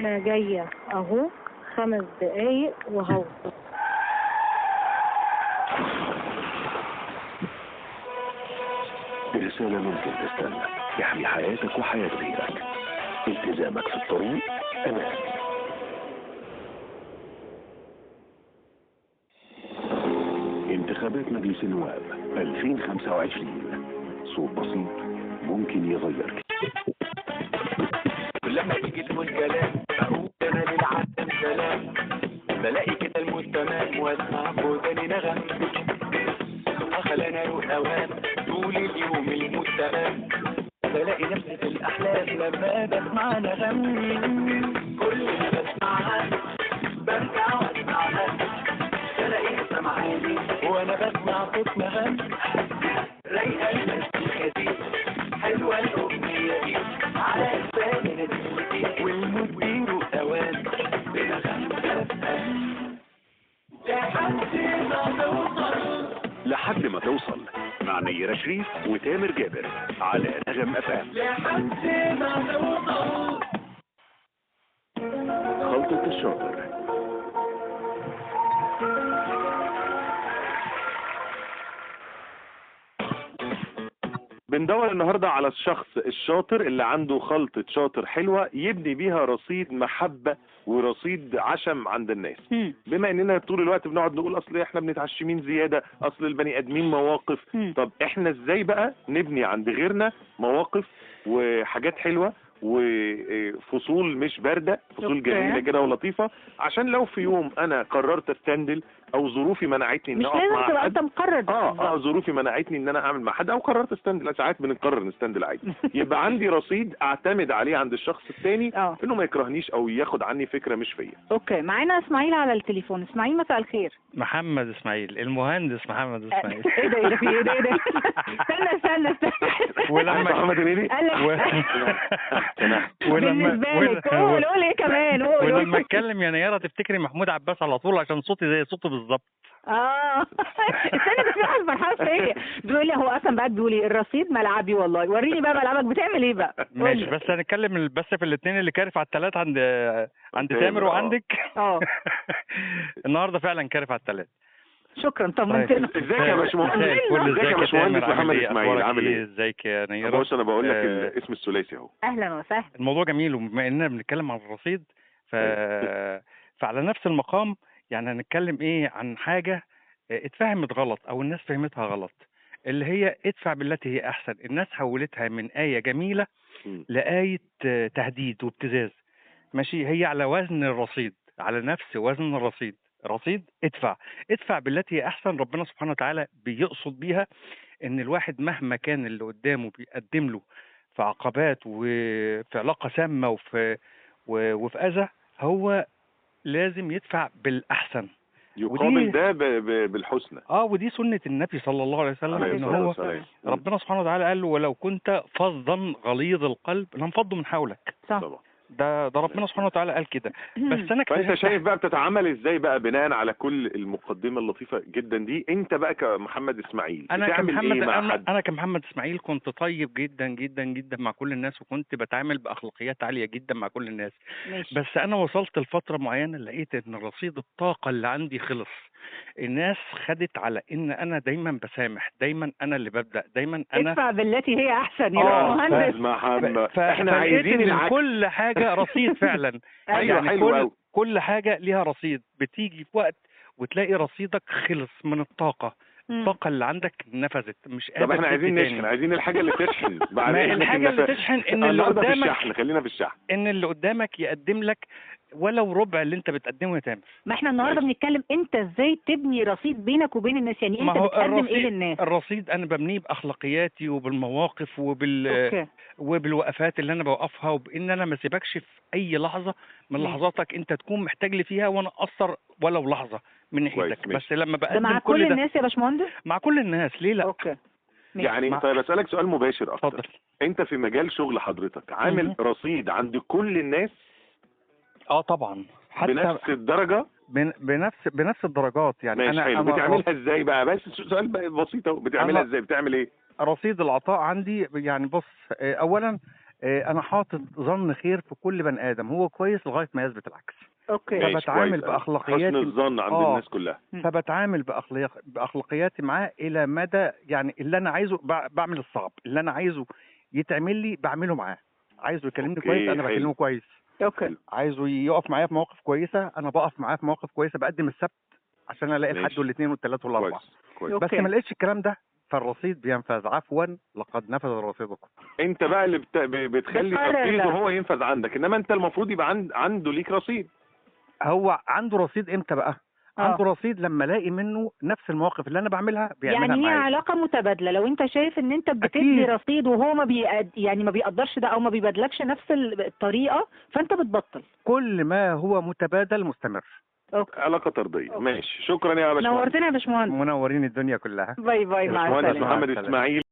انا جايه اهو 5 دقايق وهوصل. رسالة ممكن تستنى يحمي حياتك وحياة غيرك. التزامك في الطريق أمان. انتخابات مجلس النواب 2025. صوت بسيط ممكن يغير. لما يجي الكلام اقول انا للعالم سلام، بلاقي كده الموت تمام واسمع بوداني نغم، خلاني اروح اوام طول اليوم الموت تمام، بلاقي نفسي في الاحلام لما بسمع نغم، كل ما بسمعها برجع واسمعها، بلاقي سمعاني وانا بسمع صوت نغم، رايقه المزيكا دي حلوه الاغنيه دي على لساني نسيتي والموت بيروح اوام بنغم لحد ما توصل مع نيرة شريف وتامر جابر على نغم FM. خلطة الشاطر. بندور النهارده على الشخص الشاطر اللي عنده خلطة شاطر حلوة يبني بيها رصيد محبة ورصيد عشم عند الناس. بما اننا طول الوقت بنقعد نقول اصل احنا بنتعشمين زيادة، اصل البني ادمين مواقف. طب احنا ازاي بقى نبني عند غيرنا مواقف وحاجات حلوة وفصول مش باردة، فصول جميلة كده ولطيفة، عشان لو في يوم انا قررت استندل او ظروفي منعتني ان مش اقف لازم مع تبقى حد. انت مقرر. ظروفي منعتني ان انا اعمل مع حد او قررت استندل، ساعات بنقرر نستندل عادي. يبقى عندي رصيد اعتمد عليه عند الشخص الثاني انه ما يكرهنيش او ياخد عني فكرة مش فيا. اوكي، معانا اسماعيل على التليفون. اسماعيل مساء الخير. محمد اسماعيل، المهندس محمد اسماعيل. ايه ده في ايه ده استنى ولما محمد هنيدي بالنسبه لك قول ايه كمان ولما اتكلم يا نيره تفتكري محمود عباس على طول عشان صوتي زي صوته بالظبط. استنى بس واحد فرحان فيا بيقول لي هو اصلا بقى بيقول لي الرصيد ملعبي والله. وريني بقى ملعبك بتعمل ايه بقى. ماشي، بس هنتكلم بس في الاثنين اللي كارف على الثلاث عند تامر وعندك. النهارده فعلا كارف على الثلاث. شكرا طمنتنا. ازيك يا باشمهندس؟ ازيك يا باشمهندس محمد اسماعيل؟ عامل ايه؟ ازيك يا نيره؟ بص انا بقول لك الاسم الثلاثي اهو. اهلا وسهلا. الموضوع جميل، وبما اننا بنتكلم عن الرصيد فعلى نفس المقام يعني هنتكلم ايه عن حاجه اتفهمت غلط او الناس فهمتها غلط، اللي هي ادفع بالتي هي احسن. الناس حولتها من آية جميلة لآية تهديد وابتزاز. ماشي، هي على وزن الرصيد، على نفس وزن الرصيد. رصيد ادفع بالتي هي احسن. ربنا سبحانه وتعالى بيقصد بيها ان الواحد مهما كان اللي قدامه بيقدم له في عقبات وفي علاقة سامة وفي اذى، هو لازم يدفع بالاحسن، يقابل ده بالحسنى. ودي سنة النبي صلى الله عليه وسلم، ان هو ربنا سبحانه وتعالى قال له ولو كنت فظا غليظ القلب لانفضوا من حولك. طبعا. ده ربنا سبحانه وتعالى قال كده. بس انا فانت شايف بقى بتتعامل ازاي بقى بناء على كل المقدمه اللطيفه جدا دي؟ انت بقى كمحمد اسماعيل بتعمل ايه مع حد؟ انا كمحمد اسماعيل كنت طيب جدا جدا جدا مع كل الناس، وكنت بتعامل باخلاقيات عاليه جدا مع كل الناس. ماشي. بس انا وصلت لفتره معينه لقيت ان رصيد الطاقه اللي عندي خلص. الناس خدت على ان انا دايما بسامح، دايما انا اللي ببدا، دايما انا ادفع بالتي هي احسن يا مهندس. احنا عايزين كل حاجه رصيد فعلا. يعني كل حاجه ليها رصيد. بتيجي في وقت وتلاقي رصيدك خلص من الطاقه. الطاقه اللي عندك نفذت، مش قادر. طب احنا عايزين نشحن، عايزين الحاجه اللي تشحن. الحاجه اللي تشحن ان اللي قدامك في الشحن. خلينا في الشحن. ان اللي قدامك يقدم لك ولو ربع اللي انت بتقدمه يا تامر. ما احنا النهارده بنتكلم انت ازاي تبني رصيد بينك وبين الناس. يعني انت بتقدم ايه للناس؟ الرصيد انا ببنيه باخلاقياتي وبالمواقف وبالوقفات اللي انا بوقفها، وبان انا ما سيبكش في اي لحظه من لحظاتك انت تكون محتاج لي فيها وانا اقصر ولو لحظه من ناحيتك. بس لما بقدم مع كل الناس يا باشمهندس؟ مع كل الناس، ليه لا؟ اوكي. يعني طيب اسالك سؤال مباشر اكتر. اتفضل. انت في مجال شغل حضرتك عامل رصيد عند كل الناس؟ طبعا. حتى بنفس الدرجه؟ بنفس الدرجات. يعني انا بتعملها ازاي بقى؟ بس سؤال بسيط اهو، بتعملها ازاي؟ بتعمل ايه؟ رصيد العطاء عندي يعني بص، اولا انا حاطط ظن خير في كل بني ادم، هو كويس لغايه ما يثبت العكس. اوكي. ماشي، فبتعامل كويس أوي. بأخلاقياتي. حسن الظن عند الناس كلها. فبتعامل باخلاقياتي معاه الى مدى، يعني اللي انا عايزه بعمل الصعب، اللي انا عايزه يتعمل لي بعمله معاه. عايزه يكلمني أوكي، كويس انا حلو. بكلمه كويس. اوكي. عايزه يقف معايا في مواقف كويسه انا بقف معاه في مواقف كويسه، بقدم السبت عشان الاقي الحد ماشي. والاثنين والثلاث والاربع. كويس كويس. أوكي. بس ما لقيتش الكلام ده، فالرصيد بينفذ عفوا لقد نفذ رصيدكم. انت بقى اللي بتخلي بتقرر رصيده ده. هو ينفذ عندك، انما انت المفروض يبقى عنده ليك رصيد. هو عنده رصيد امتى بقى؟ عنده رصيد لما الاقي منه نفس المواقف اللي انا بعملها بيعملها يعني هي معايا. علاقة متبادلة، لو انت شايف ان انت بتدي أكيد. رصيد وهو يعني ما بيقدرش ده او ما بيبادلكش نفس الطريقة، فانت بتبطل. كل ما هو متبادل مستمر. اوكي. علاقة طردية. ماشي، شكرا يا باشمهندس. نورتنا يا باشمهندس. منورين الدنيا كلها. باي باي، مع باشمهندس السلامة. محمد مع السلامة. اسماعيل.